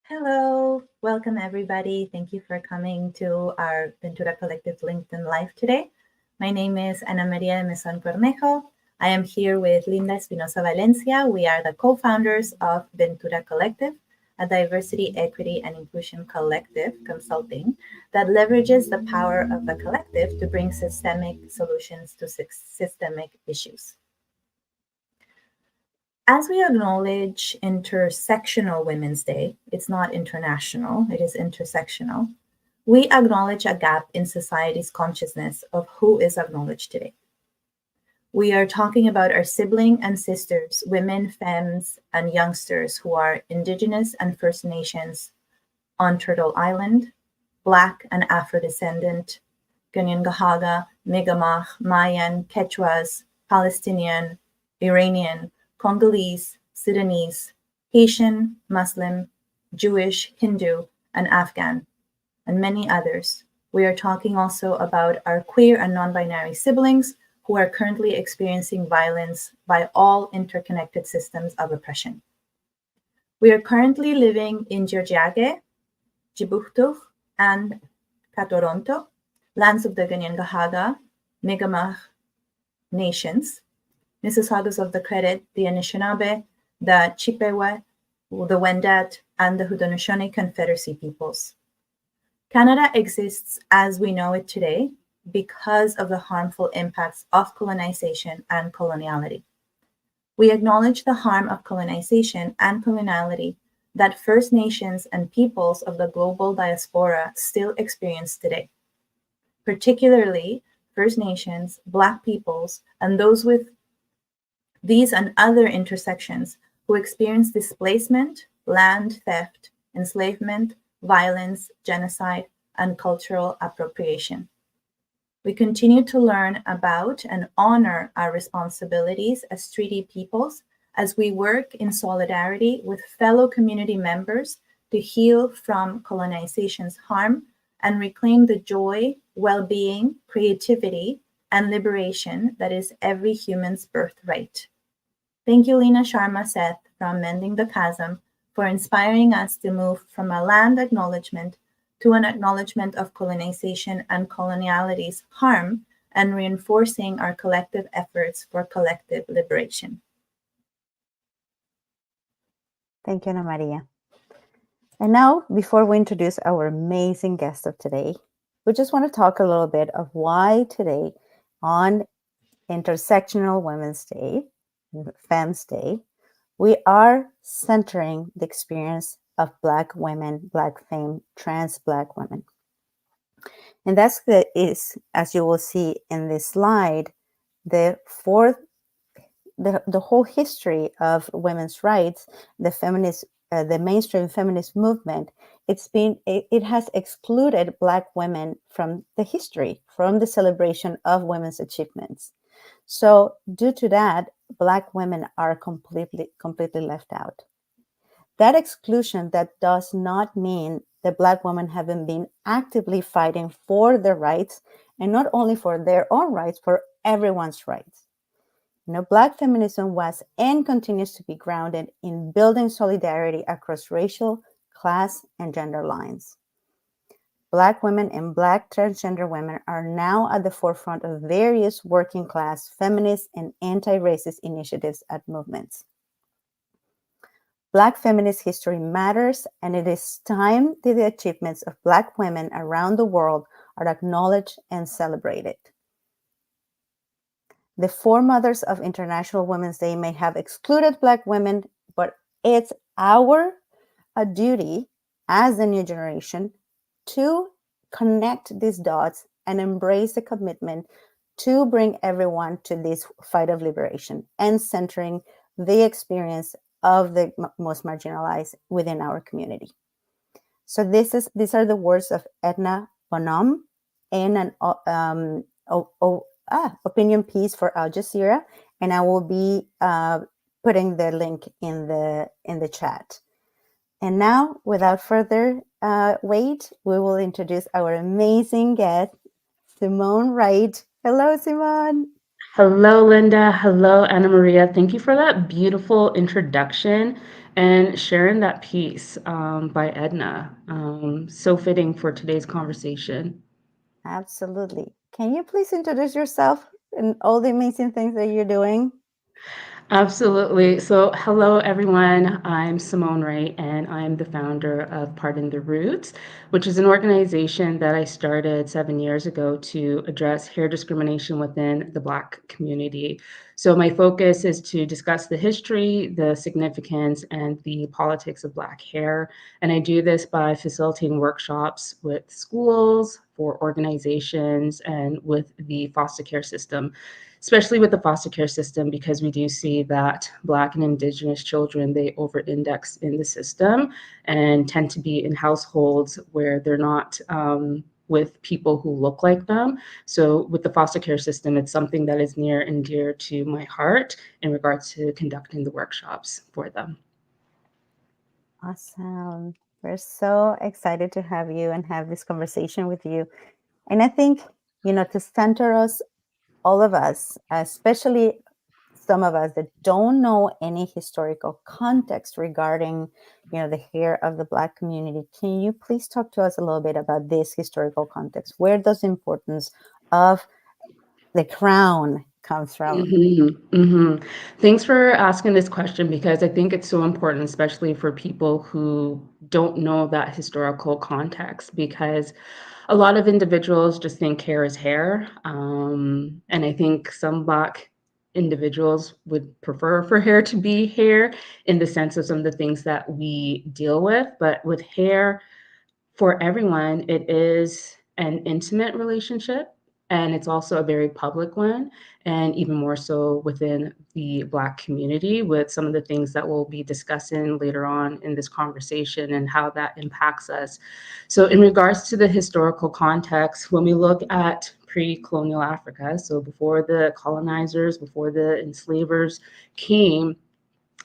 Hello, welcome everybody. Thank you for coming to our Ventura Collective LinkedIn Live today. My name is Ana Maria Meson Cornejo. I am here with Linda Espinosa Valencia. We are the co-founders of Ventura Collective, a diversity, equity, and inclusion collective consulting that leverages the power of the collective to bring systemic solutions to systemic issues. As we acknowledge Intersectional Women's Day, it's not international, it is intersectional, we acknowledge a gap in society's consciousness of who is acknowledged today. We are talking about our sibling and sisters, women, femmes, and youngsters who are Indigenous and First Nations on Turtle Island, Black and Afro-descendant, Ganyangahaga, Mi'kmaq, Mayan, Quechuas, Palestinian, Iranian, Congolese, Sudanese, Haitian, Muslim, Jewish, Hindu, and Afghan, and many others. We are talking also about our queer and non-binary siblings who are currently experiencing violence by all interconnected systems of oppression. We are currently living in Tiohtià:ke, Djibouti, and Katoronto, lands of the Ganyangahaga, Mi'kmaq nations, Mississaugas of the Credit, the Anishinaabe, the Chippewa, the Wendat, and the Haudenosaunee Confederacy peoples. Canada exists as we know it today because of the harmful impacts of colonization and coloniality. We acknowledge the harm of colonization and coloniality that First Nations and peoples of the global diaspora still experience today, particularly First Nations, Black peoples, and those with these and other intersections who experience displacement, land theft, enslavement, violence, genocide, and cultural appropriation. We continue to learn about and honor our responsibilities as treaty peoples as we work in solidarity with fellow community members to heal from colonization's harm and reclaim the joy, well-being, creativity, and liberation that is every human's birthright. Thank you, Lena Sharma Seth from Mending the Chasm, for inspiring us to move from a land acknowledgement to an acknowledgement of colonization and coloniality's harm and reinforcing our collective efforts for collective liberation. Thank you, Ana Maria. And now, before we introduce our amazing guest of today, we just want to talk a little bit of why today on Intersectional Women's Day, Femmes Day, we are centering the experience of Black women, Black femme, trans Black women. And that's as you will see in this slide, the whole history of women's rights, the mainstream feminist movement, it has excluded Black women from the history, from the celebration of women's achievements. So due to that, Black women are completely left out. That exclusion, that does not mean that Black women haven't been actively fighting for their rights, and not only for their own rights, for everyone's rights. Black feminism was and continues to be grounded in building solidarity across racial, class, and gender lines. Black women and Black transgender women are now at the forefront of various working class, feminist, and anti-racist initiatives and movements. Black feminist history matters, and it is time that the achievements of Black women around the world are acknowledged and celebrated. The foremothers of International Women's Day may have excluded Black women, but it's our duty as the new generation to connect these dots and embrace the commitment to bring everyone to this fight of liberation and centering the experience of the most marginalized within our community. So these are the words of Edna Bonham in an opinion piece for Al Jazeera, and I will be putting the link in the chat. And now, without further wait, we will introduce our amazing guest, Simone Wright. Hello, Simone. Hello, Linda. Hello, Anna Maria. Thank you for that beautiful introduction and sharing that piece by Edna. So fitting for today's conversation. Absolutely. Can you please introduce yourself and all the amazing things that you're doing? Absolutely. So, hello everyone. I'm Simone Wright, and I'm the founder of Pardon the Roots, which is an organization that I started 7 years ago to address hair discrimination within the Black community. So, my focus is to discuss the history, the significance, and the politics of Black hair. And I do this by facilitating workshops with schools, for organizations, and with the foster care system, especially with the foster care system, because we do see that Black and Indigenous children, they over-index in the system and tend to be in households where they're not with people who look like them. So with the foster care system, it's something that is near and dear to my heart in regards to conducting the workshops for them. Awesome. We're so excited to have you and have this conversation with you. And I think, to center us, all of us, especially some of us that don't know any historical context regarding, the hair of the Black community, can you please talk to us a little bit about this historical context? Where does the importance of the crown comes from? Thanks for asking this question because I think it's so important, especially for people who don't know that historical context, because a lot of individuals just think hair is hair. And I think some Black individuals would prefer for hair to be hair in the sense of some of the things that we deal with. But with hair, for everyone, it is an intimate relationship, and it's also a very public one, and even more so within the Black community, with some of the things that we'll be discussing later on in this conversation and how that impacts us. So, in regards to the historical context, when we look at pre-colonial Africa, so before the colonizers, before the enslavers came,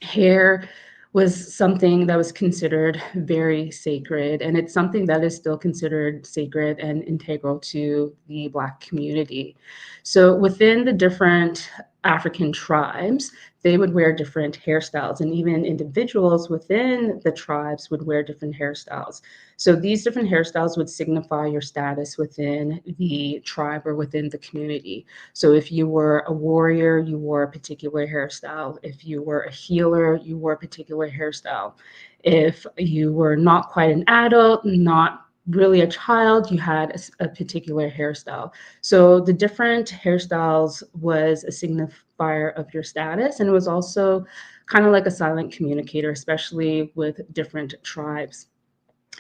hair was something that was considered very sacred, and it's something that is still considered sacred and integral to the Black community. So within the different African tribes, they would wear different hairstyles, and even individuals within the tribes would wear different hairstyles. So these different hairstyles would signify your status within the tribe or within the community. So if you were a warrior, you wore a particular hairstyle. If you were a healer, you wore a particular hairstyle. If you were not quite an adult, not really a child, you had a particular hairstyle. So the different hairstyles was a signifier of your status, and it was also kind of like a silent communicator, especially with different tribes.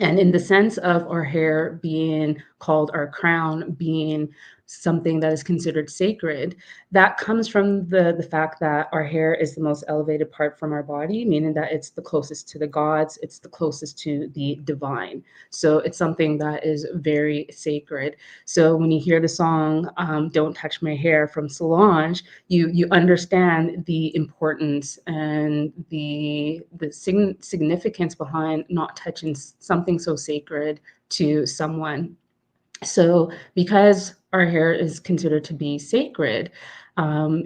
And in the sense of our hair being called our crown, being something that is considered sacred, that comes from the fact that our hair is the most elevated part from our body, meaning that it's the closest to the gods, it's the closest to the divine. So it's something that is very sacred. So when you hear the song "Don't Touch My Hair" from Solange, you understand the importance and the significance behind not touching something so sacred to someone. So, because our hair is considered to be sacred,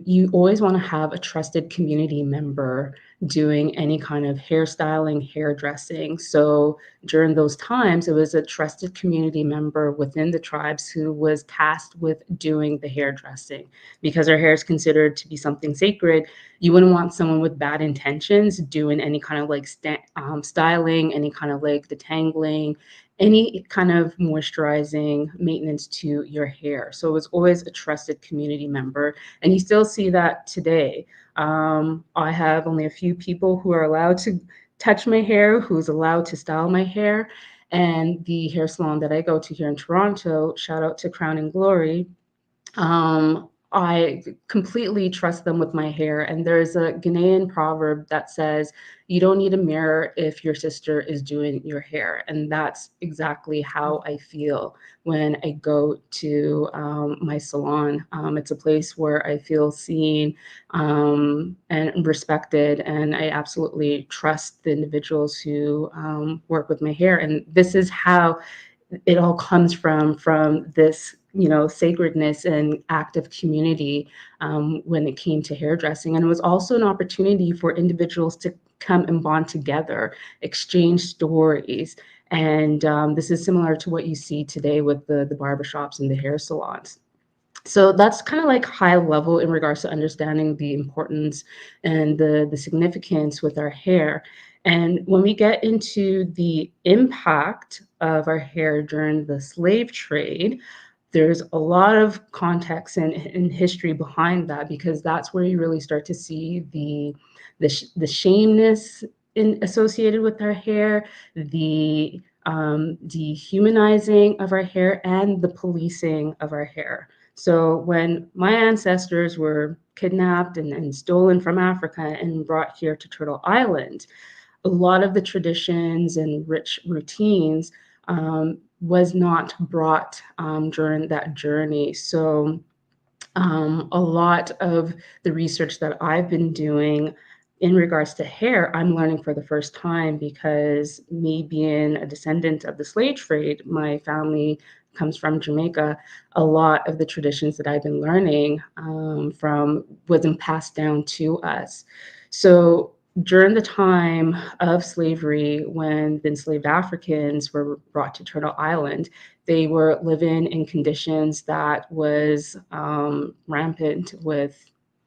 you always want to have a trusted community member doing any kind of hairstyling, hairdressing. So, during those times, it was a trusted community member within the tribes who was tasked with doing the hairdressing. Because our hair is considered to be something sacred, you wouldn't want someone with bad intentions doing any kind of like styling, any kind of like detangling, any kind of moisturizing maintenance to your hair. So it was always a trusted community member. And you still see that today. I have only a few people who are allowed to touch my hair, who's allowed to style my hair. And the hair salon that I go to here in Toronto, shout out to Crown and Glory, I completely trust them with my hair. And there's a Ghanaian proverb that says, you don't need a mirror if your sister is doing your hair. And that's exactly how I feel when I go to my salon. It's a place where I feel seen and respected. And I absolutely trust the individuals who work with my hair. And this is how it all comes from this, sacredness and active community when it came to hairdressing. And it was also an opportunity for individuals to come and bond together, exchange stories. And this is similar to what you see today with the barbershops and the hair salons. So that's kind of like high level in regards to understanding the importance and the significance with our hair. And when we get into the impact of our hair during the slave trade, there's a lot of context and history behind that, because that's where you really start to see the shameness associated with our hair, the dehumanizing of our hair, and the policing of our hair. So when my ancestors were kidnapped and stolen from Africa and brought here to Turtle Island, a lot of the traditions and rich routines was not brought during that journey. So a lot of the research that I've been doing in regards to hair, I'm learning for the first time, because me being a descendant of the slave trade, my family comes from Jamaica. A lot of the traditions that I've been learning from wasn't passed down to us. So during the time of slavery, when the enslaved Africans were brought to Turtle Island, they were living in conditions that was rampant with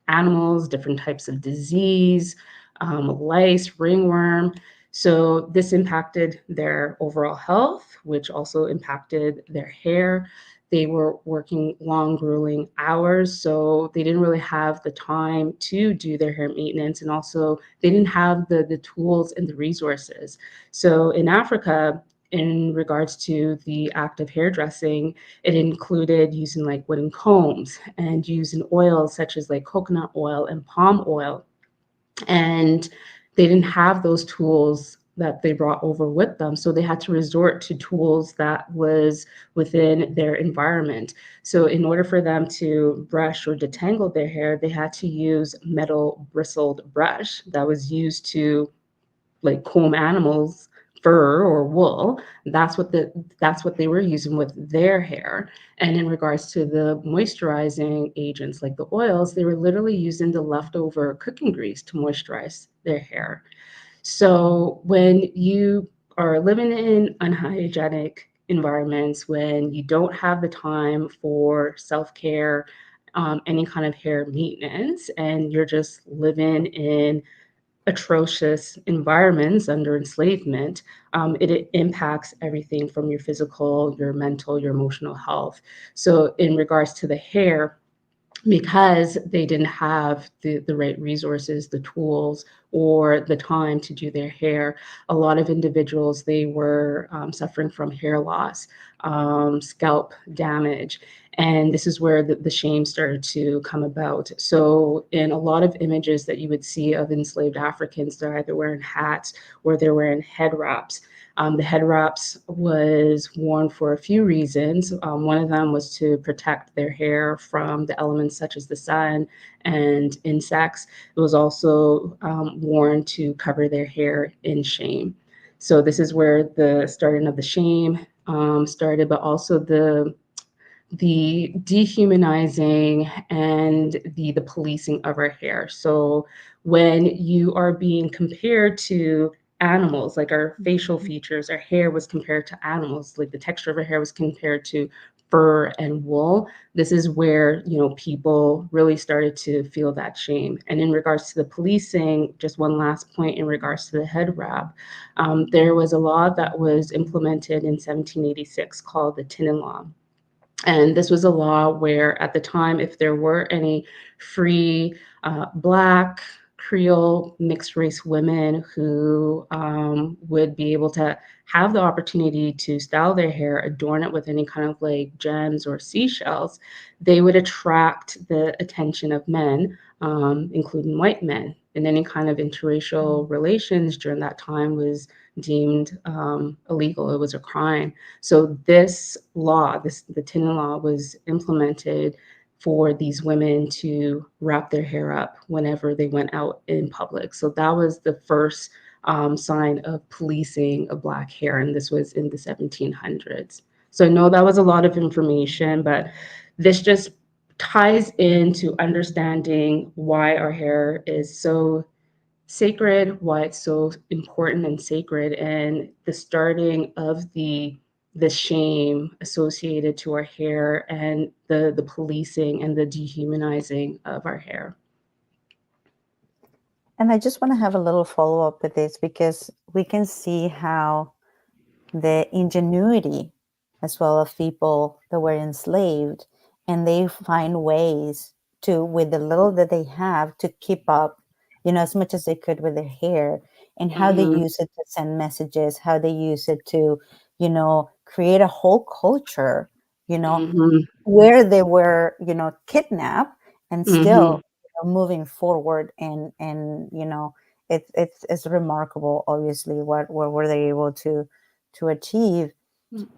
animals, different types of disease, lice, ringworm. So this impacted their overall health, which also impacted their hair. They were working long, grueling hours, so they didn't really have the time to do their hair maintenance, and also they didn't have the tools and the resources. So in Africa, in regards to the act of hairdressing, it included using like wooden combs and using oils such as like coconut oil and palm oil. And they didn't have those tools that they brought over with them. So they had to resort to tools that was within their environment. So in order for them to brush or detangle their hair, they had to use metal bristled brush that was used to like comb animals fur or wool. That's what they were using with their hair. And in regards to the moisturizing agents like the oils, they were literally using the leftover cooking grease to moisturize their hair. So when you are living in unhygienic environments, when you don't have the time for self-care, any kind of hair maintenance, and you're just living in atrocious environments under enslavement, it impacts everything from your physical, your mental, your emotional health. So in regards to the hair, because they didn't have the right resources, the tools, or the time to do their hair, a lot of individuals, they were suffering from hair loss, scalp damage. And this is where the shame started to come about. So in a lot of images that you would see of enslaved Africans, they're either wearing hats or they're wearing head wraps. The head wraps was worn for a few reasons. One of them was to protect their hair from the elements such as the sun and insects. It was also worn to cover their hair in shame. So this is where the starting of the shame started, but also the dehumanizing and the policing of our hair. So when you are being compared to animals, like our facial features, our hair was compared to animals, like the texture of our hair was compared to fur and wool. This is where, people really started to feel that shame. And in regards to the policing, just one last point in regards to the head wrap, there was a law that was implemented in 1786 called the Tinnin Law. And this was a law where, at the time, if there were any free Black, Creole, mixed race women who would be able to have the opportunity to style their hair, adorn it with any kind of like gems or seashells, they would attract the attention of men, including white men. And any kind of interracial relations during that time was deemed illegal. It was a crime. So this law, the Tinnin Law, was implemented for these women to wrap their hair up whenever they went out in public. So that was the first sign of policing of Black hair, and this was in the 1700s. So I know that was a lot of information, but this just ties into understanding why our hair is so sacred, why it's so important and sacred, and the starting of the shame associated to our hair and the policing and the dehumanizing of our hair. And I just want to have a little follow up with this because we can see how the ingenuity as well of people that were enslaved, and they find ways to, with the little that they have, to keep up, as much as they could with their hair, and how they Mhm, use it to send messages, how they use it to, create a whole culture, you know, mhm, where they were, kidnapped, and mhm, still moving forward. And it's remarkable, obviously, what were they able to achieve.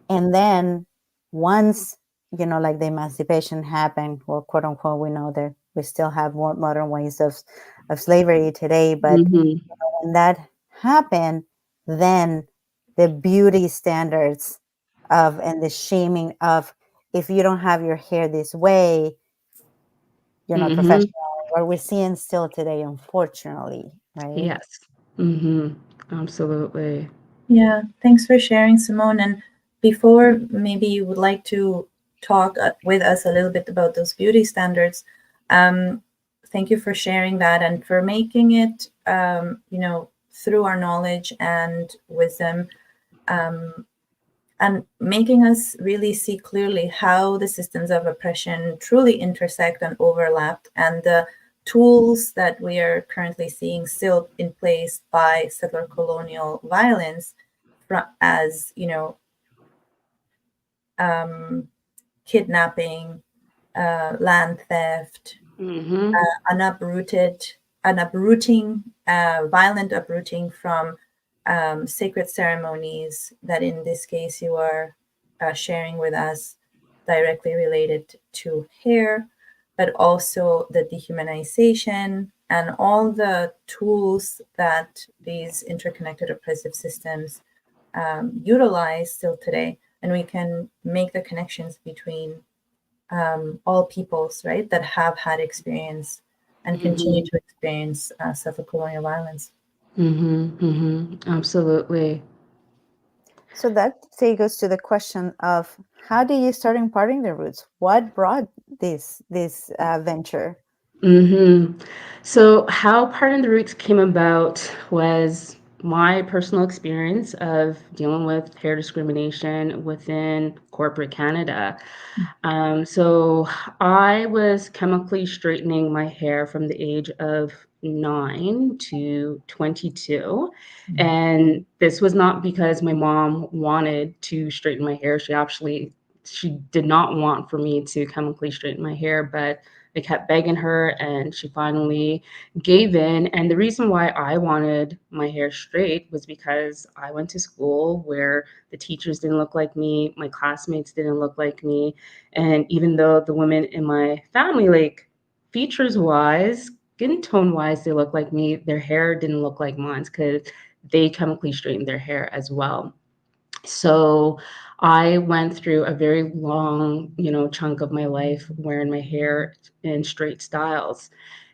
And then once, like the emancipation happened, or quote unquote, we know that we still have more modern ways of slavery today, but mhm, when that happened, then the beauty standards of, and the shaming of, if you don't have your hair this way, you're not mhm. professional. What we're seeing still today, unfortunately, right? Yes. Mhm. Absolutely. Yeah, thanks for sharing, Simone. And before maybe you would like to talk with us a little bit about those beauty standards, thank you for sharing that and for making it, through our knowledge and wisdom, and making us really see clearly how the systems of oppression truly intersect and overlap, and the tools that we are currently seeing still in place by settler colonial violence, as um, kidnapping, land theft, Mhm, an uprooting, violent uprooting from sacred ceremonies that in this case you are sharing with us, directly related to hair, but also the dehumanization and all the tools that these interconnected oppressive systems utilize still today. And we can make the connections between all peoples, right, that have had experience and continue mhm, to experience settler colonial violence. mhm, mhm. Absolutely. So that takes us to the question of, how do you start imparting the roots? What brought this venture? So, how Pardon the Roots came about was my personal experience of dealing with hair discrimination within corporate Canada. So, I was chemically straightening my hair from the age of 9 to 22. And this was not because my mom wanted to straighten my hair. She did not want for me to chemically straighten my hair, but I kept begging her and she finally gave in. And the reason why I wanted my hair straight was because I went to school where the teachers didn't look like me, my classmates didn't look like me. And even though the women in my family, like features wise, skin tone wise, they look like me, their hair didn't look like mine because they chemically straightened their hair as well. So I went through a very long, chunk of my life wearing my hair in straight styles.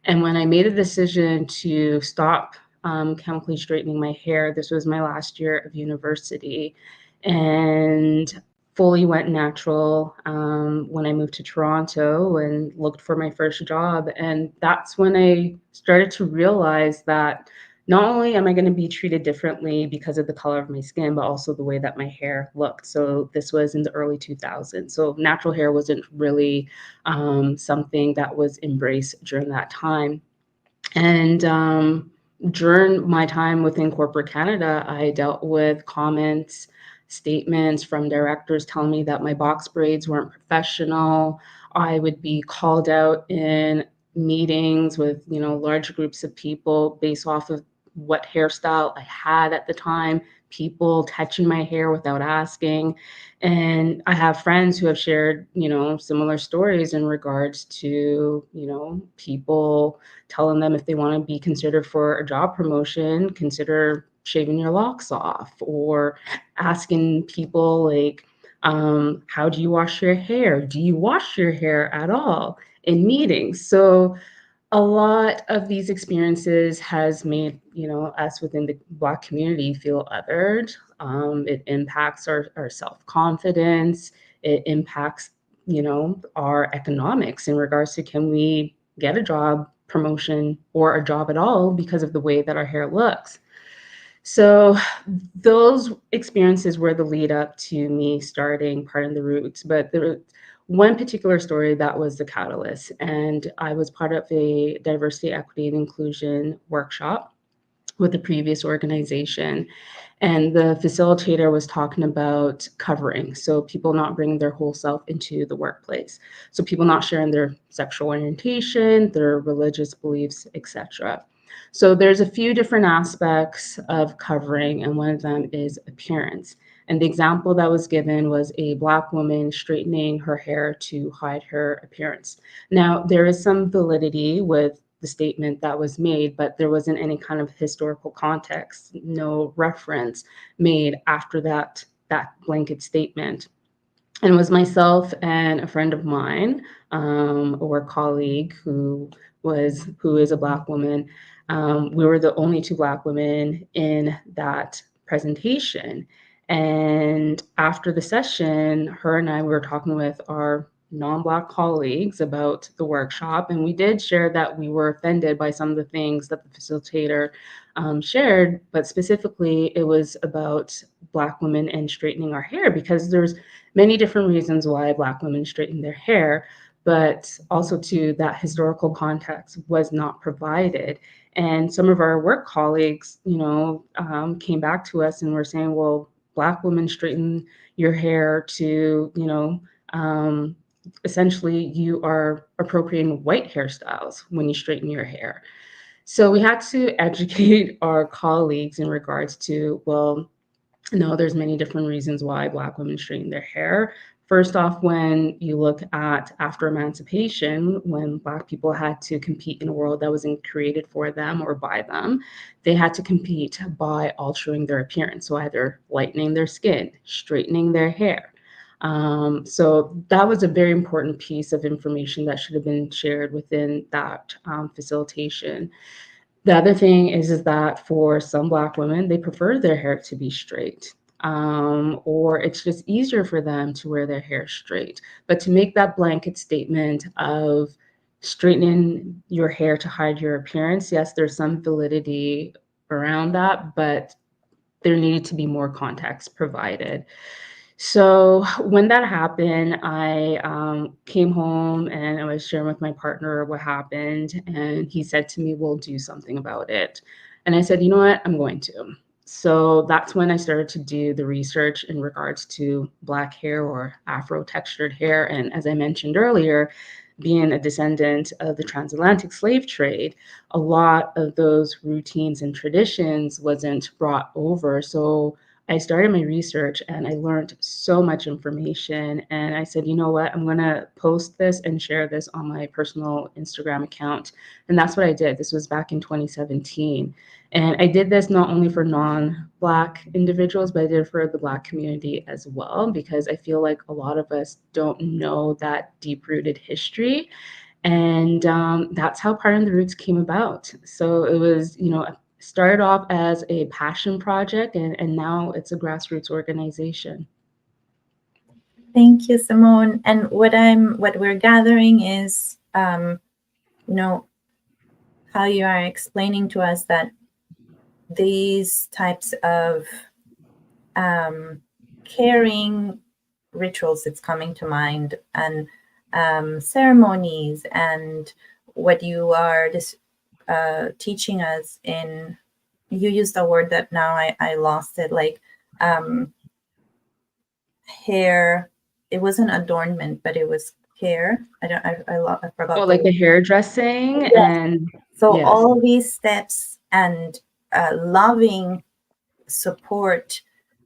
And when I made a decision to stop chemically straightening my hair, this was my last year of university, and fully went natural when I moved to Toronto and looked for my first job. And that's when I started to realize that not only am I going to be treated differently because of the color of my skin, but also the way that my hair looked. So this was in the early 2000s. So natural hair wasn't really something that was embraced during that time. And during my time within corporate Canada, I dealt with comments, statements from directors telling me that my box braids weren't professional. I would be called out in meetings with, large groups of people based off of what hairstyle I had at the time, people touching my hair without asking. And I have friends who have shared, similar stories in regards to, people telling them if they want to be considered for a job promotion, consider shaving your locks off, or asking people like, How do you wash your hair? Do you wash your hair at all in meetings? So a lot of these experiences has made, us within the Black community feel othered. It impacts our self-confidence. It impacts, our economics in regards to, can we get a job promotion or a job at all because of the way that our hair looks. So those experiences were the lead up to me starting Parting the Roots. But there was one particular story that was the catalyst. And I was part of a diversity, equity, and inclusion workshop with the previous organization. And the facilitator was talking about covering. So people not bringing their whole self into the workplace. So people not sharing their sexual orientation, their religious beliefs, etc. So there's a few different aspects of covering, and one of them is appearance. And the example that was given was a Black woman straightening her hair to hide her appearance. Now, there is some validity with the statement that was made, but there wasn't any kind of historical context, no reference made after that blanket statement. And it was myself and a friend of mine, or colleague who is a Black woman. We were the only two Black women in that presentation. And after the session, her and I were talking with our non-Black colleagues about the workshop, and we did share that we were offended by some of the things that the facilitator shared, but specifically it was about Black women and straightening our hair, because there's many different reasons why Black women straighten their hair, but also too, that historical context was not provided. And some of our work colleagues, came back to us and were saying, well, Black women straighten your hair to, essentially you are appropriating white hairstyles when you straighten your hair. So we had to educate our colleagues in regards to, well, no, there's many different reasons why Black women straighten their hair. First off, when you look at after emancipation, when Black people had to compete in a world that wasn't created for them or by them, they had to compete by altering their appearance. So either lightening their skin, straightening their hair. So that was a very important piece of information that should have been shared within that facilitation. The other thing is that for some Black women, they prefer their hair to be straight, or it's just easier for them to wear their hair straight. But to make that blanket statement of straightening your hair to hide your appearance, yes, there's some validity around that, but there needed to be more context provided. So when that happened, I came home and I was sharing with my partner what happened. And he said to me, we'll do something about it. And I said, you know what, I'm going to. So that's when I started to do the research in regards to Black hair or Afro textured hair. And as I mentioned earlier, being a descendant of the transatlantic slave trade, a lot of those routines and traditions wasn't brought over. So I started my research and I learned so much information. And I said, you know what, I'm going to post this and share this on my personal Instagram account. And that's what I did. This was back in 2017. And I did this not only for non-Black individuals, but I did it for the Black community as well, because I feel like a lot of us don't know that deep-rooted history. And that's how Parting the Roots came about. So it was, started off as a passion project, and now it's a grassroots organization. Thank you, Simone. And what we're gathering is, how you are explaining to us that these types of caring rituals, it's coming to mind, and ceremonies, and what you are teaching us in, you used a word that now I lost it, like hair. It wasn't adornment, but it was care. I forgot. Oh, like the hairdressing. Yes. And so yes. all these steps and loving support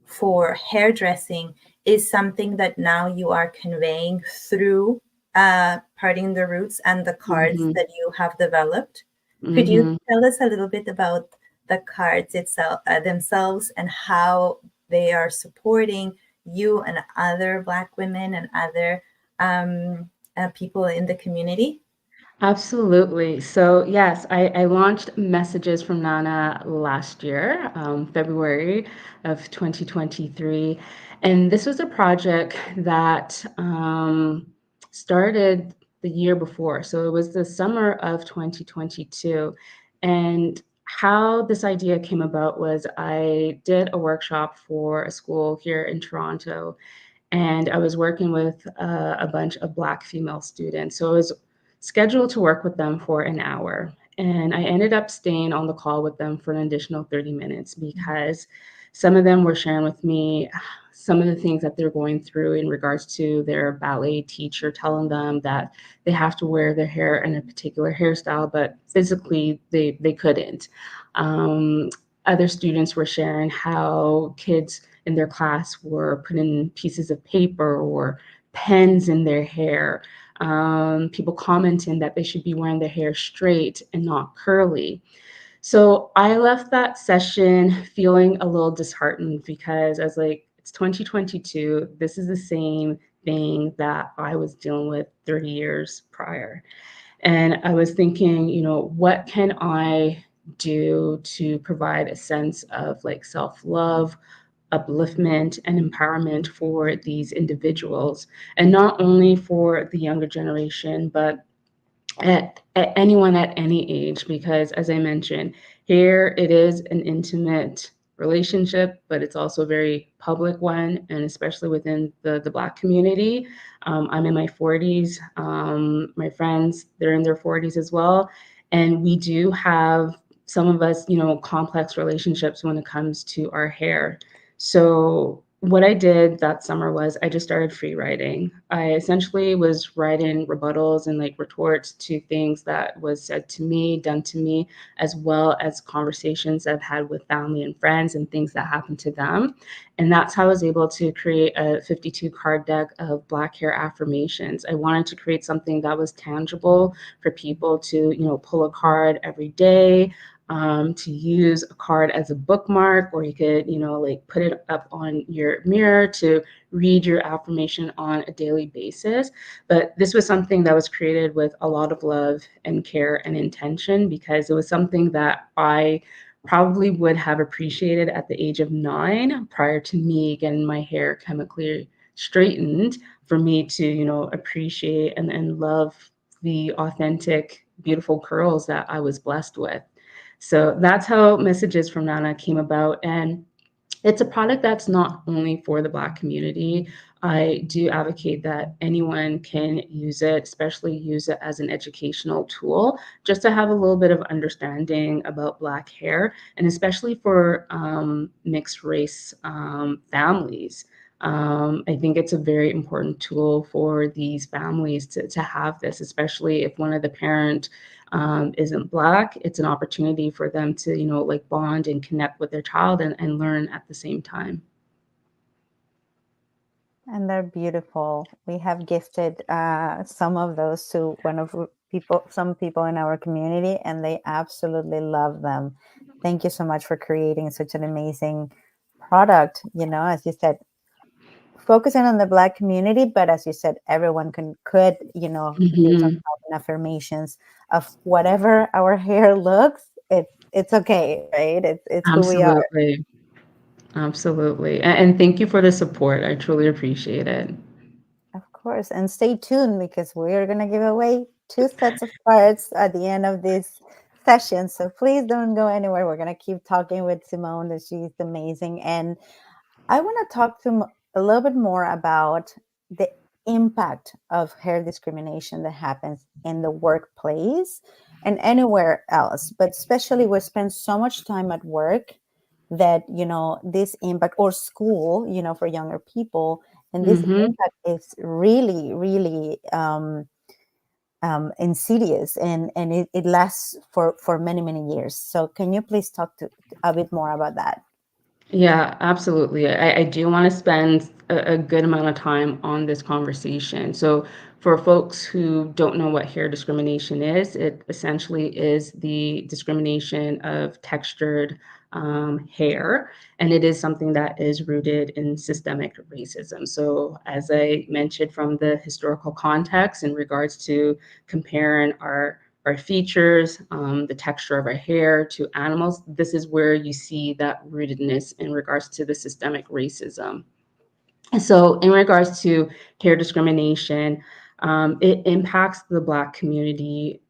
for hairdressing is something that now you are conveying through Parting the Roots and the cards Mhm. that you have developed. Could you tell us a little bit about the cards itself themselves and how they are supporting you and other Black women and other people in the community? Absolutely. So, yes, I launched Messages from Nana last year, February of 2023. And this was a project that started the year before. So, it was the summer of 2022. And how this idea came about was I did a workshop for a school here in Toronto, and I was working with a bunch of Black female students. So I was scheduled to work with them for an hour. And I ended up staying on the call with them for an additional 30 minutes because some of them were sharing with me some of the things that they're going through in regards to their ballet teacher telling them that they have to wear their hair in a particular hairstyle, but physically they couldn't. Um, Other students were sharing how kids in their class were putting pieces of paper or pens in their hair. People commenting that they should be wearing their hair straight and not curly. So I left that session feeling a little disheartened because I was like, it's 2022. This is the same thing that I was dealing with 30 years prior. And I was thinking, what can I do to provide a sense of like self love, upliftment, and empowerment for these individuals, and not only for the younger generation, but at anyone at any age, because as I mentioned, here it is an intimate relationship, but it's also a very public one, and especially within the Black community. I'm in my 40s. My friends, they're in their 40s as well. And we do have some of us, complex relationships when it comes to our hair. So what I did that summer was I just started free writing. I essentially was writing rebuttals and like retorts to things that was said to me, done to me, as well as conversations I've had with family and friends and things that happened to them. And that's how I was able to create a 52 card deck of Black hair affirmations. I wanted to create something that was tangible for people to, pull a card every day, to use a card as a bookmark, or you could, like put it up on your mirror to read your affirmation on a daily basis. But this was something that was created with a lot of love and care and intention, because it was something that I probably would have appreciated at the age of 9 prior to me getting my hair chemically straightened, for me to, appreciate and love the authentic, beautiful curls that I was blessed with. So that's how Messages from Nana came about. And it's a product that's not only for the Black community. I do advocate that anyone can use it, especially use it as an educational tool, just to have a little bit of understanding about Black hair, and especially for mixed race families. I think it's a very important tool for these families to have this, especially if one of the parent isn't Black. It's an opportunity for them to, like bond and connect with their child and learn at the same time. And they're beautiful. We have gifted some of those to some people in our community, and they absolutely love them. Thank you so much for creating such an amazing product. As you said, focusing on the Black community, but as you said, everyone could use some Mhm. affirmations of whatever our hair looks. It's okay, right? It's who we are. Absolutely. Absolutely. And thank you for the support. I truly appreciate it. Of course. And stay tuned because we're going to give away 2 sets of cards at the end of this session. So please don't go anywhere. We're going to keep talking with Simone. That she's amazing. And I want to talk a little bit more about the impact of hair discrimination that happens in the workplace and anywhere else. But especially we spend so much time at work that, this impact, or school, for younger people, and this Mhm. impact is really, really insidious, and it lasts for many, many years. So can you please talk a bit more about that? Yeah, absolutely. I do want to spend a good amount of time on this conversation. So, For folks who don't know what hair discrimination is, it essentially is the discrimination of textured hair, and it is something that is rooted in systemic racism. So, as I mentioned from the historical context in regards to comparing our features, the texture of our hair to animals, this is where you see that rootedness in regards to the systemic racism. And so, in regards to hair discrimination, it impacts the Black community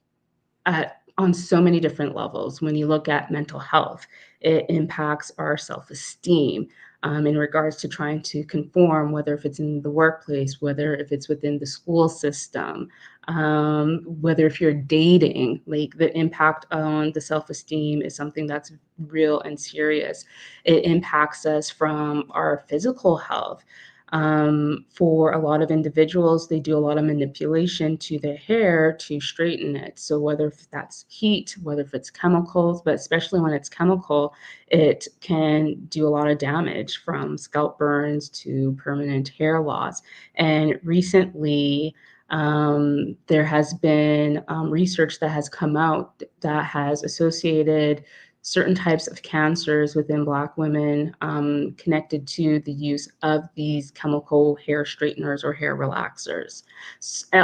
on so many different levels. When you look at mental health, it impacts our self-esteem in regards to trying to conform, whether if it's in the workplace, whether if it's within the school system, whether if you're dating, like the impact on the self-esteem is something that's real and serious. It impacts us from our physical health. For a lot of individuals, they do a lot of manipulation to their hair to straighten it. So whether if that's heat, whether if it's chemicals, but especially when it's chemical, it can do a lot of damage from scalp burns to permanent hair loss. And recently, there has been research that has come out that has associated certain types of cancers within Black women connected to the use of these chemical hair straighteners or hair relaxers.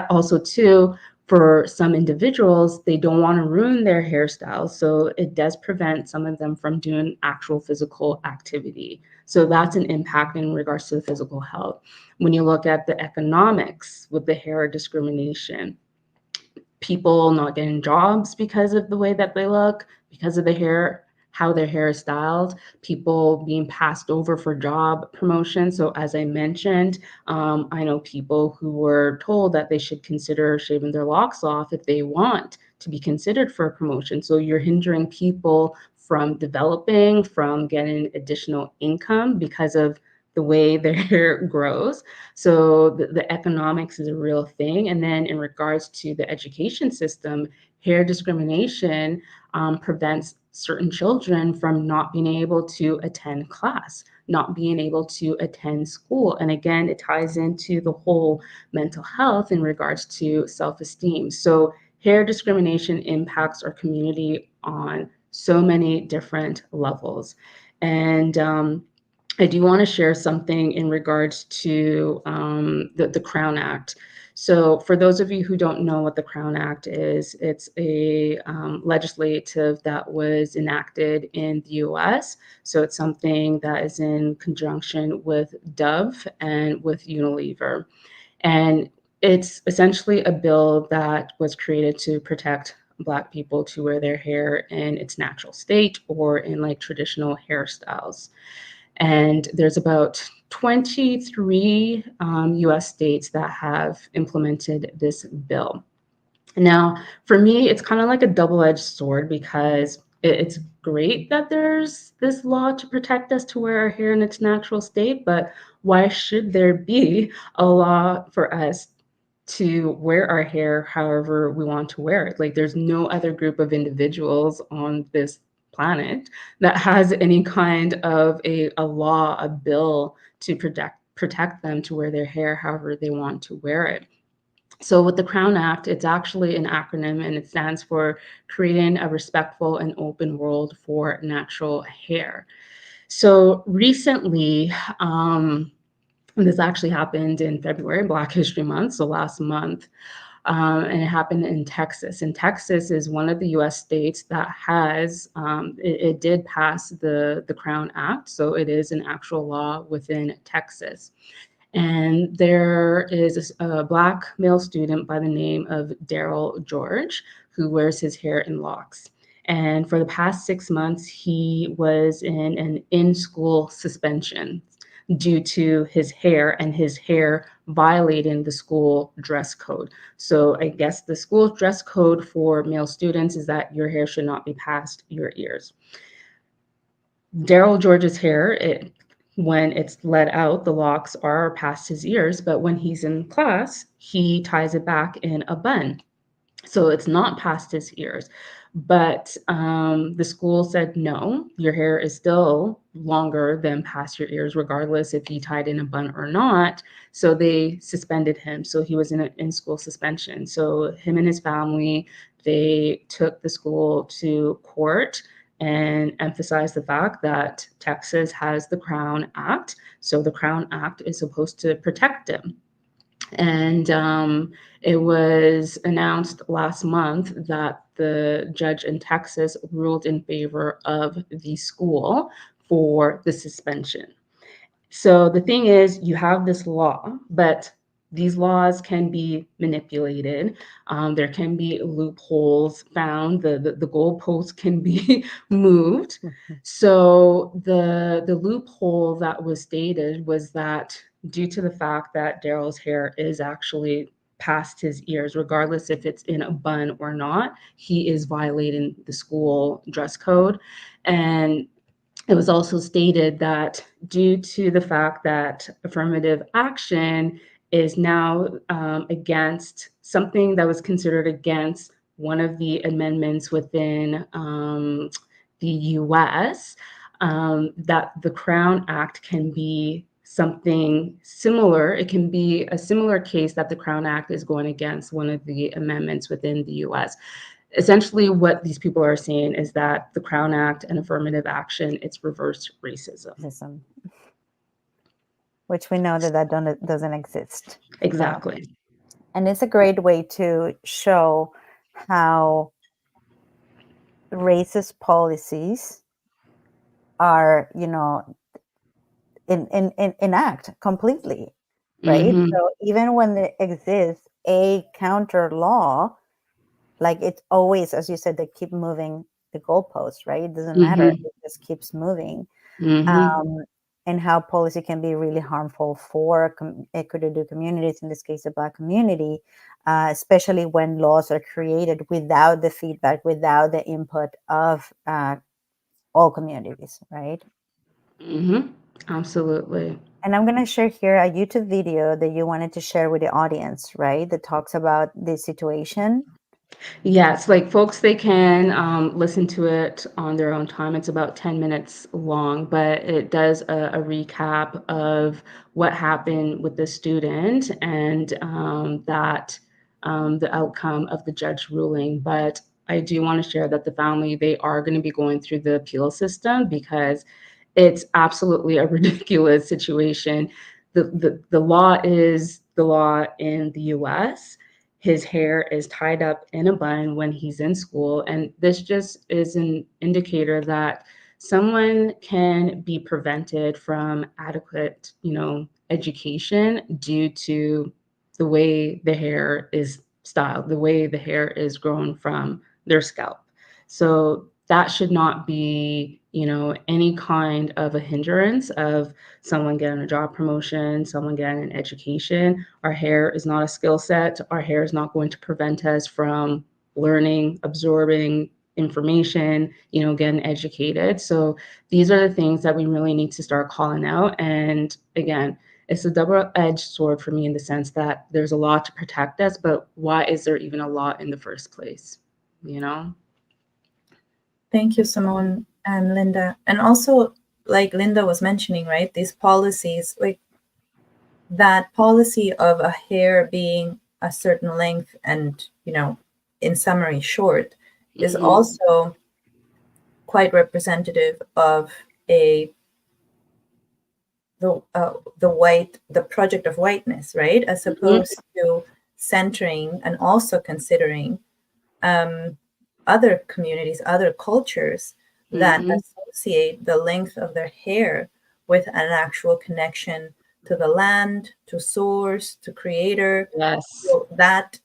Also, too, for some individuals, they don't want to ruin their hairstyles, so it does prevent some of them from doing actual physical activity. So that's an impact in regards to the physical health. When you look at the economics with the hair discrimination, people not getting jobs because of the way that they look, because of the hair, how their hair is styled, people being passed over for job promotion. So as I mentioned, I know people who were told that they should consider shaving their locks off if they want to be considered for a promotion. So you're hindering people from developing, from getting additional income because of the way their hair grows. So the economics is a real thing. And then in regards to the education system, hair discrimination prevents certain children from not being able to attend class, not being able to attend school. And again, it ties into the whole mental health in regards to self-esteem. So hair discrimination impacts our community on so many different levels. And I do want to share something in regards to the Crown Act. So, for those of you who don't know what the Crown Act is, it's a legislative that was enacted in the US. So, it's something that is in conjunction with Dove and with Unilever. And it's essentially a bill that was created to protect Black people to wear their hair in its natural state or in like traditional hairstyles. And there's about 23 US states that have implemented this bill. Now, for me, it's kind of like a double-edged sword because it's great that there's this law to protect us to wear our hair in its natural state, but why should there be a law for us to wear our hair however we want to wear it? Like, there's no other group of individuals on this planet that has any kind of a law, a bill to protect them to wear their hair however they want to wear it. So with the Crown Act, it's actually an acronym and it stands for Creating a Respectful and Open World for Natural Hair. So recently, this actually happened in February, Black History Month, so last month, and it happened in Texas. And Texas is one of the U.S. states that has, it did pass the Crown Act, so it is an actual law within Texas. And there is a Black male student by the name of Daryl George who wears his hair in locks. And for the past 6 months, he was in an in-school suspension due to his hair and his hair violating the school dress code. So I guess the school dress code for male students is that your hair should not be past your ears. Daryl George's hair, when it's let out, the locks are past his ears, but when he's in class, he ties it back in a bun. So it's not past his ears. But the school said, no, your hair is still longer than past your ears, regardless if you tied in a bun or not. So they suspended him. So he was in in-school suspension. So him and his family, they took the school to court and emphasized the fact that Texas has the Crown Act. So the Crown Act is supposed to protect him. And it was announced last month that the judge in Texas ruled in favor of the school for the suspension. So the thing is, you have this law, but these laws can be manipulated. There can be loopholes found. The goalposts can be moved. Mhm. So the loophole that was stated was that due to the fact that Daryl's hair is actually past his ears, regardless if it's in a bun or not, he is violating the school dress code. And it was also stated that due to the fact that affirmative action is now against something that was considered against one of the amendments within the US, that the Crown Act can be something similar. It can be a similar case that the Crown Act is going against one of the amendments within the US. Essentially, what these people are saying is that the Crown Act and affirmative action, it's reverse racism. Racism, which we know that doesn't exist. Exactly. And it's a great way to show how racist policies are, enact completely, right? Mm-hmm. So even when there exists a counter law, like it's always, as you said, they keep moving the goalposts, right? It doesn't matter; Mm-hmm. it just keeps moving. Mm-hmm. And how policy can be really harmful for equity communities, in this case, the Black community, especially when laws are created without the feedback, without the input of all communities, right? Mm-hmm. Absolutely. And I'm going to share here a YouTube video that you wanted to share with the audience, right? That talks about this situation. Yes, like folks, they can listen to it on their own time. It's about 10 minutes long, but it does a recap of what happened with the student and that the outcome of the judge ruling. But I do want to share that the family, they are going to be going through the appeal system because it's absolutely a ridiculous situation. The law is the law in the US. His hair is tied up in a bun when he's in school. And this just is an indicator that someone can be prevented from adequate, education due to the way the hair is styled, the way the hair is grown from their scalp. So that should not be, any kind of a hindrance of someone getting a job promotion, someone getting an education. Our hair is not a skill set. Our hair is not going to prevent us from learning, absorbing information, getting educated. So these are the things that we really need to start calling out. And again, it's a double-edged sword for me in the sense that there's a law to protect us, but why is there even a law in the first place? You know? Thank you, Simone and Linda. And also, like Linda was mentioning, right, these policies, like that policy of a hair being a certain length and, in summary, short, is Mm-hmm. also quite representative of the project of whiteness, right? As Mm-hmm. opposed to centering and also considering other communities, other cultures that Mm-hmm. associate the length of their hair with an actual connection to the land, to source, to creator. Yes. So that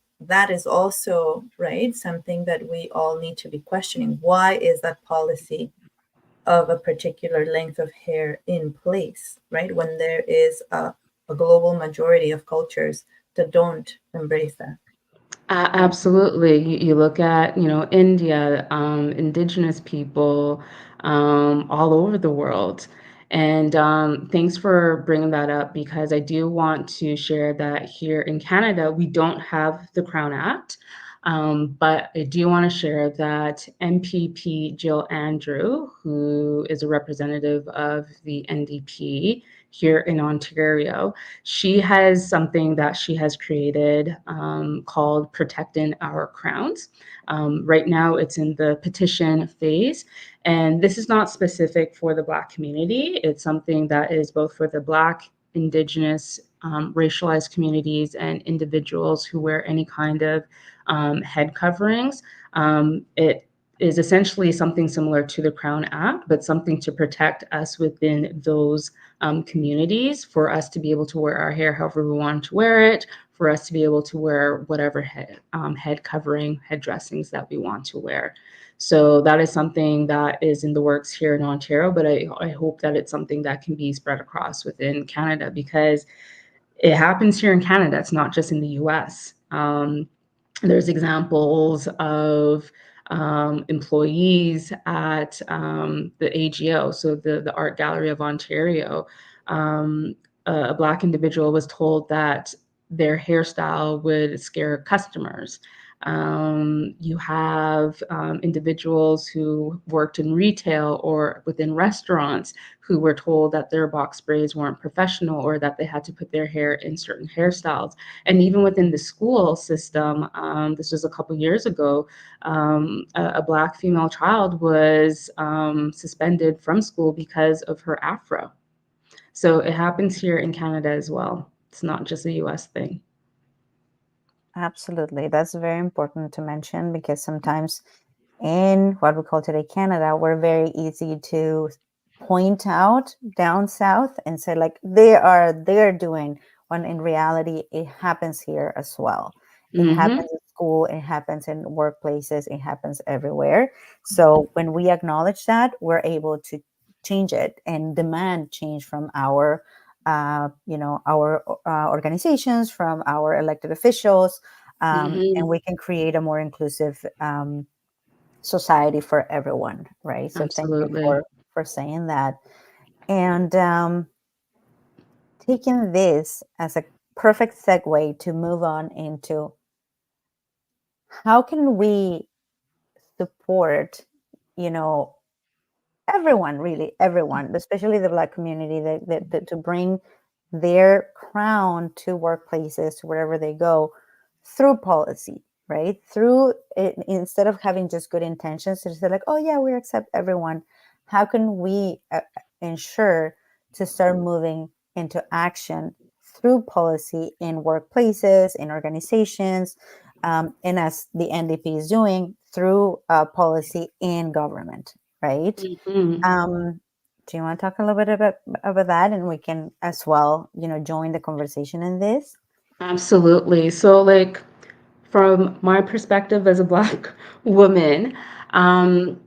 is also, right, something that we all need to be questioning. Why is that policy of a particular length of hair in place, right? When there is a global majority of cultures that don't embrace that. Absolutely. You look at, India, indigenous people all over the world. And thanks for bringing that up because I do want to share that here in Canada, we don't have the Crown Act. But I do want to share that MPP Jill Andrew, who is a representative of the NDP here in Ontario, she has something that she has created called Protecting Our Crowns. Right now, it's in the petition phase. And this is not specific for the Black community. It's something that is both for the Black, Indigenous, racialized communities, and individuals who wear any kind of head coverings. It is essentially something similar to the Crown Act, but something to protect us within those communities, for us to be able to wear our hair however we want to wear it, for us to be able to wear whatever head covering, head dressings that we want to wear. So that is something that is in the works here in Ontario, but I hope that it's something that can be spread across within Canada, because it happens here in Canada. It's not just in the US. There's examples of employees at the AGO, so the Art Gallery of Ontario. A Black individual was told that their hairstyle would scare customers. You have individuals who worked in retail or within restaurants who were told that their box sprays weren't professional, or that they had to put their hair in certain hairstyles. And even within the school system, this was a couple years ago, a Black female child was suspended from school because of her afro. So it happens here in Canada as well. It's not just a US thing. Absolutely. That's very important to mention, because sometimes in what we call today Canada, we're very easy to point out down south and say, like, they're doing, when in reality it happens here as well. It Mm-hmm. happens in school, it happens in workplaces, it happens everywhere. So when we acknowledge that, we're able to change it and demand change from our our organizations, from our elected officials, and Mm-hmm. we can create a more inclusive society for everyone, right? So thank you Absolutely. for saying that. And taking this as a perfect segue to move on into, how can we support, you know, everyone, really everyone, especially the Black community, that to bring their crown to workplaces, to wherever they go, through policy, right? Through it, instead of having just good intentions to say, like, oh yeah, we accept everyone. How can we ensure to start moving into action through policy in workplaces, in organizations, and as the NDP is doing, through policy in government, right? Mm-hmm. Um, do you want to talk a little bit about that, and we can as well, join the conversation in this? Absolutely. So, like, from my perspective as a Black woman, um,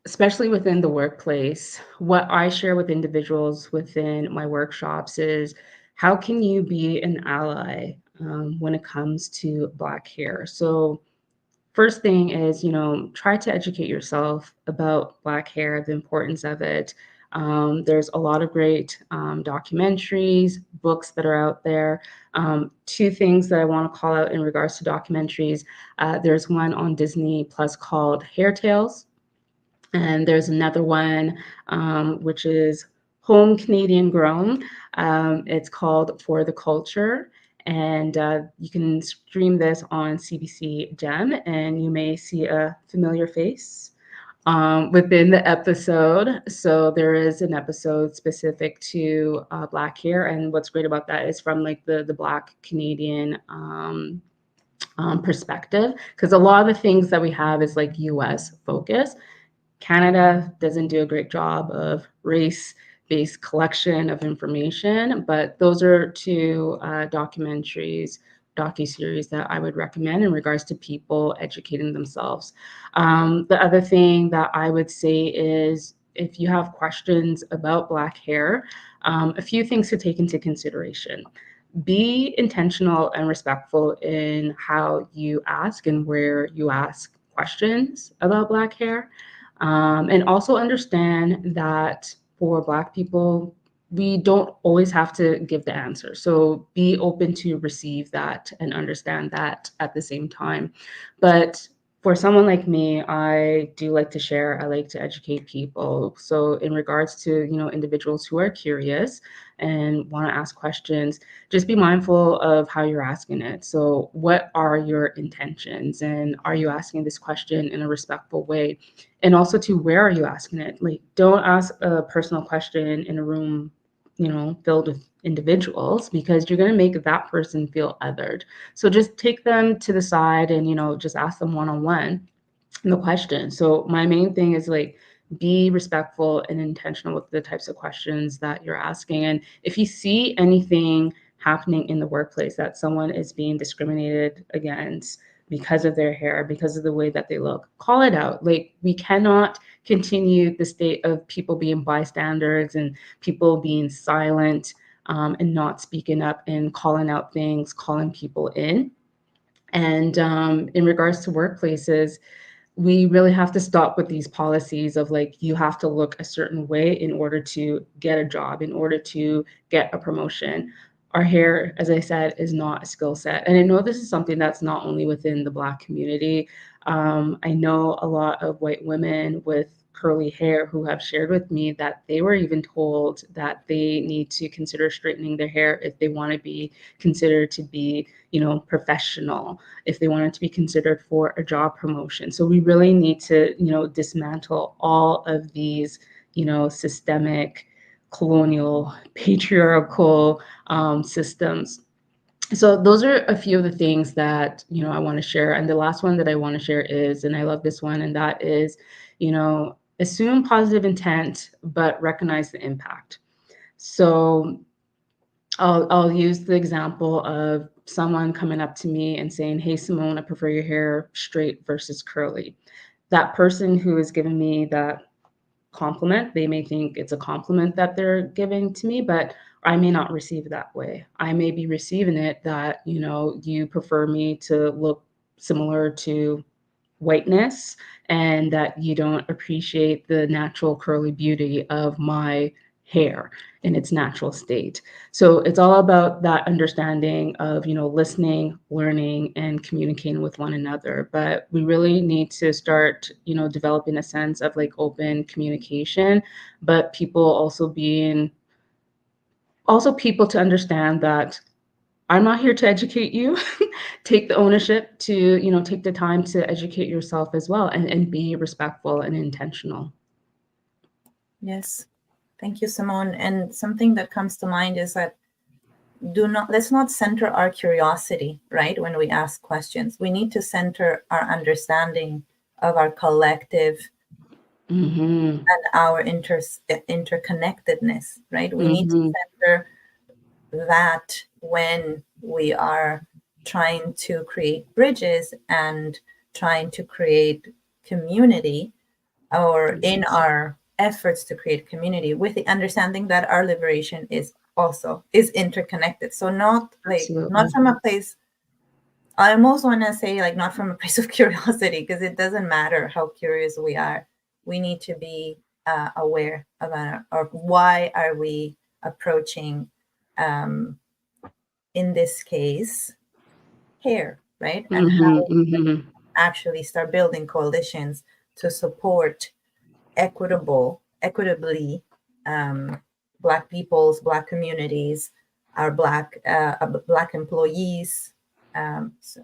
especially within the workplace, what I share with individuals within my workshops is, how can you be an ally when it comes to Black hair? So, first thing is, try to educate yourself about Black hair, the importance of it. There's a lot of great documentaries, books that are out there. Two things that I want to call out in regards to documentaries. There's one on Disney Plus called Hair Tales, and there's another one which is Home Canadian Grown. It's called For the Culture. And you can stream this on CBC Gem, and you may see a familiar face within the episode. So there is an episode specific to Black hair, and what's great about that is from like the Black Canadian perspective, because a lot of the things that we have is like US focus. Canada doesn't do a great job of race-based collection of information, but those are two documentaries, docu-series that I would recommend in regards to people educating themselves. The other thing that I would say is, if you have questions about Black hair, a few things to take into consideration. Be intentional and respectful in how you ask and where you ask questions about Black hair. And also understand that for Black people, we don't always have to give the answer. So be open to receive that and understand that at the same time. But for someone like me, I do like to share, I like to educate people. So in regards to, individuals who are curious and want to ask questions, just be mindful of how you're asking it. So what are your intentions, and are you asking this question in a respectful way? And also to, where are you asking it? Like, don't ask a personal question in a room, filled with individuals, because you're going to make that person feel othered. So just take them to the side and, just ask them one-on-one the question. So my main thing is like, be respectful and intentional with the types of questions that you're asking. And if you see anything happening in the workplace, that someone is being discriminated against because of their hair, because of the way that they look, call it out. Like, we cannot continue the state of people being bystanders and people being silent, and not speaking up and calling out things, calling people in. And in regards to workplaces, we really have to stop with these policies of like, you have to look a certain way in order to get a job, in order to get a promotion. Our hair, as I said, is not a skill set. And I know this is something that's not only within the Black community. I know a lot of white women with curly hair who have shared with me that they were even told that they need to consider straightening their hair if they want to be considered to be, professional, if they wanted to be considered for a job promotion. So we really need to, dismantle all of these, systemic, colonial, patriarchal systems. So those are a few of the things that, I want to share. And the last one that I want to share is, and I love this one, and that is, assume positive intent, but recognize the impact. So I'll use the example of someone coming up to me and saying, "Hey, Simone, I prefer your hair straight versus curly." That person who is giving me that compliment, they may think it's a compliment that they're giving to me, but I may not receive it that way. I may be receiving it that, you prefer me to look similar to whiteness, and that you don't appreciate the natural curly beauty of my hair in its natural state. So it's all about that understanding of, listening, learning, and communicating with one another. But we really need to start, developing a sense of like open communication, but people to understand that I'm not here to educate you. Take the ownership to, take the time to educate yourself as well, and be respectful and intentional. Yes. Thank you, Simone. And something that comes to mind is that let's not center our curiosity, right? When we ask questions, we need to center our understanding of our collective Mm-hmm. and our interconnectedness, right? We need to Mm-hmm. center that when we are trying to create bridges and trying to create community, or in our efforts to create community, with the understanding that our liberation is interconnected. So not Absolutely. from a place, I almost want to say like not from a place of curiosity, because it doesn't matter how curious we are. We need to be aware of why are we approaching, in this case, hair, right? And how Mm-hmm. Mm-hmm. actually start building coalitions to support equitably, Black peoples, Black communities, our Black employees. So,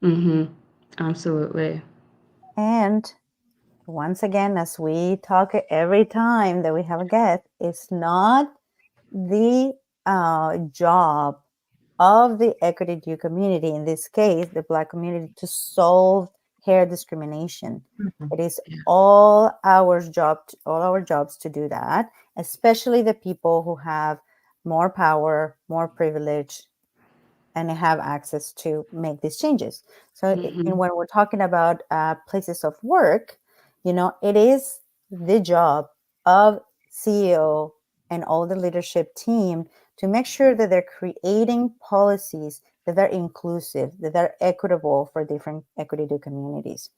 Mm-hmm. Absolutely. And once again, as we talk every time that we have a guest, it's not the job of the equity due community, in this case, the Black community, to solve hair discrimination. mhm. It is Yeah. all our jobs to do that, especially the people who have more power, more privilege, and have access to make these changes. So, Mm-hmm. and when we're talking about places of work, it is the job of CEO and all the leadership team to make sure that they're creating policies that are inclusive, that are equitable for different equity communities.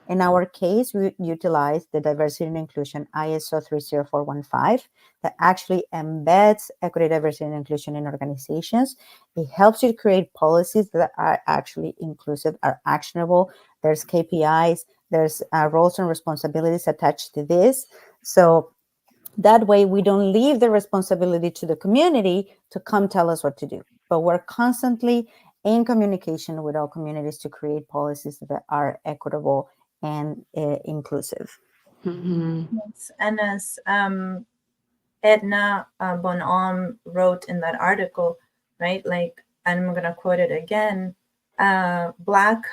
In our case, we utilize the Diversity and Inclusion ISO 30415 that actually embeds equity, diversity, and inclusion in organizations. It helps you to create policies that are actually inclusive, are actionable. There's KPIs, there's roles and responsibilities attached to this. So that way, we don't leave the responsibility to the community to come tell us what to do, but we're constantly in communication with our communities to create policies that are equitable and inclusive. Mm-hmm. Yes. And as Edna Bonhomme wrote in that article, right? Like, and I'm going to quote it again, Black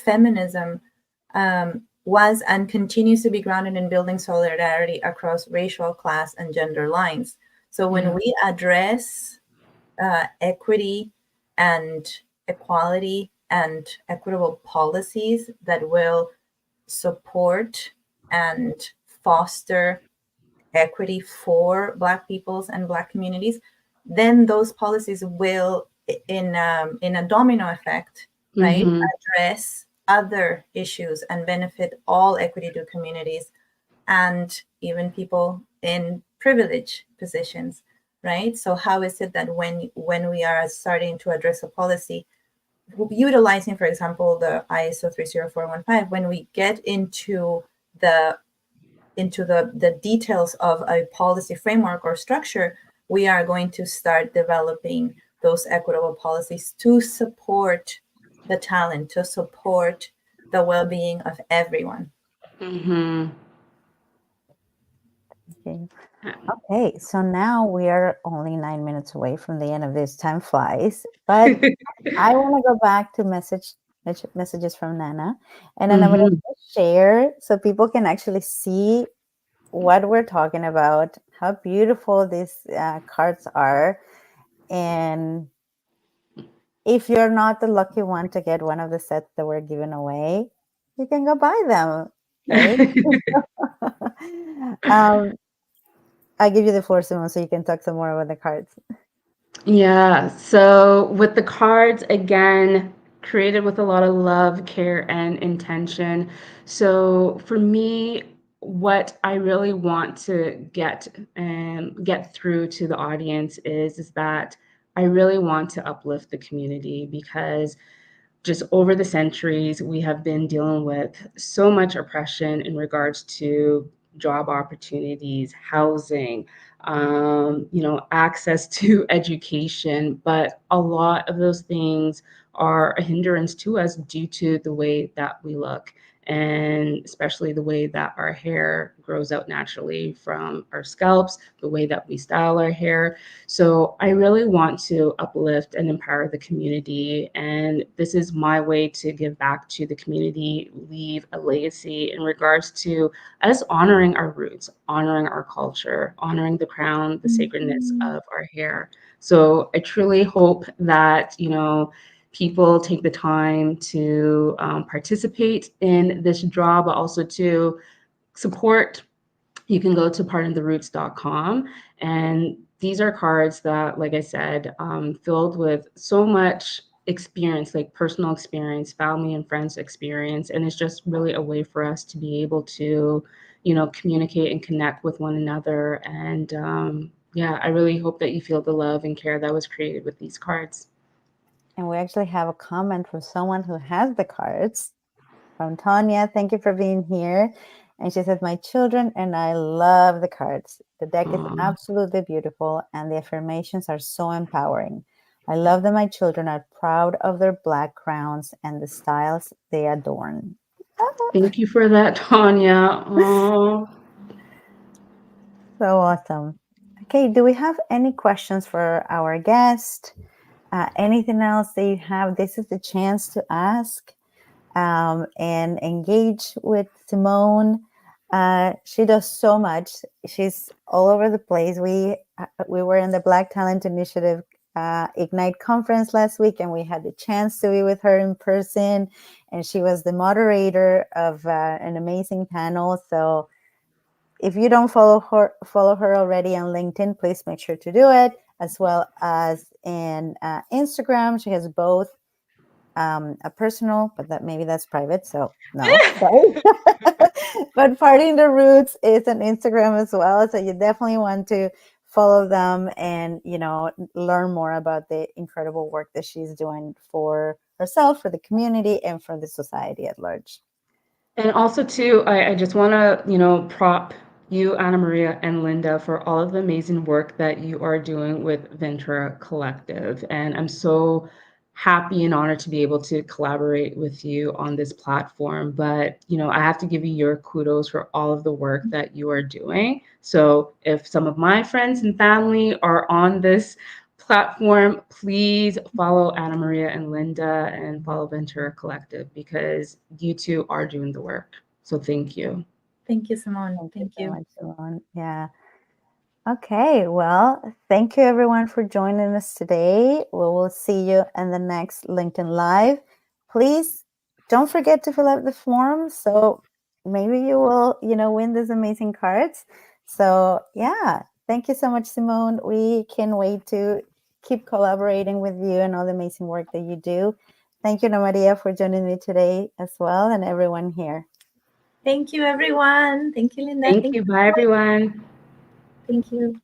feminism was and continues to be grounded in building solidarity across racial, class, and gender lines. So when Yeah. we address equity and equality and equitable policies that will support and foster equity for Black peoples and Black communities, then those policies will, in a domino effect, right, Mm-hmm. address other issues and benefit all equity to communities and even people in privileged positions, right? So how is it that when we are starting to address a policy, utilizing, for example, the ISO 30415, when we get the the details of a policy framework or structure, we are going to start developing those equitable policies to support the talent, to support the well-being of everyone. Mm-hmm. Okay. Okay, so now we are only 9 minutes away from the end of this. Time flies, but I want to go back to messages from Nana, and then I'm going Mm-hmm. to share so people can actually see what we're talking about, how beautiful these cards are, and if you're not the lucky one to get one of the sets that we're giving away, you can go buy them, right? um, I'll give you the floor, Simone, so you can talk some more about the cards. Yeah, so with the cards, again, created with a lot of love, care, and intention. So for me, what I really want to get through to the audience is that I really want to uplift the community because just over the centuries, we have been dealing with so much oppression in regards to job opportunities, housing, access to education. But a lot of those things are a hindrance to us due to the way that we look, and especially the way that our hair grows out naturally from our scalps, the way that we style our hair. So I really want to uplift and empower the community. And this is my way to give back to the community, leave a legacy in regards to us honoring our roots, honoring our culture, honoring the crown, the sacredness of our hair. So I truly hope that, people take the time to participate in this draw, but also to support. You can go to pardontheRoots.com, and these are cards that, like I said, filled with so much experience, like personal experience, family and friends experience, and it's just really a way for us to be able to, communicate and connect with one another. And yeah, I really hope that you feel the love and care that was created with these cards. And we actually have a comment from someone who has the cards, from Tanya. Thank you for being here. And she says, my children and I love the cards. The deck is Aw. absolutely beautiful and the affirmations are so empowering. I love that my children are proud of their Black crowns and the styles they adorn. Thank you for that, Tanya. Oh. So awesome. Okay, do we have any questions for our guest? Anything else that you have? This is the chance to ask and engage with Simone. She does so much. She's all over the place. We were in the Black Talent Initiative Ignite conference last week, and we had the chance to be with her in person. And she was the moderator of an amazing panel. So if you don't follow her already on LinkedIn, please make sure to do it, as well as in Instagram. She has both a personal, but maybe that's private, so no, sorry. But Parting the Roots is an Instagram as well, so you definitely want to follow them and learn more about the incredible work that she's doing for herself, for the community, and for the society at large. And also too, I just want to, prop you, Anna Maria and Linda, for all of the amazing work that you are doing with Ventura Collective. And I'm so happy and honored to be able to collaborate with you on this platform. But, I have to give you your kudos for all of the work that you are doing. So if some of my friends and family are on this platform, please follow Anna Maria and Linda and follow Ventura Collective because you two are doing the work. So thank you. Thank you, Simone. Thank Thank you so you. much, Simone. Yeah. Okay, well, thank you everyone for joining us today. We will see you in the next LinkedIn Live. Please don't forget to fill out the form, so maybe you will, win these amazing cards. So yeah, thank you so much, Simone. We can wait to keep collaborating with you and all the amazing work that you do. Thank you, Ana Maria, for joining me today as well, and everyone here. Thank you, everyone. Thank you, Linda. Thank you. Bye, everyone. Thank you.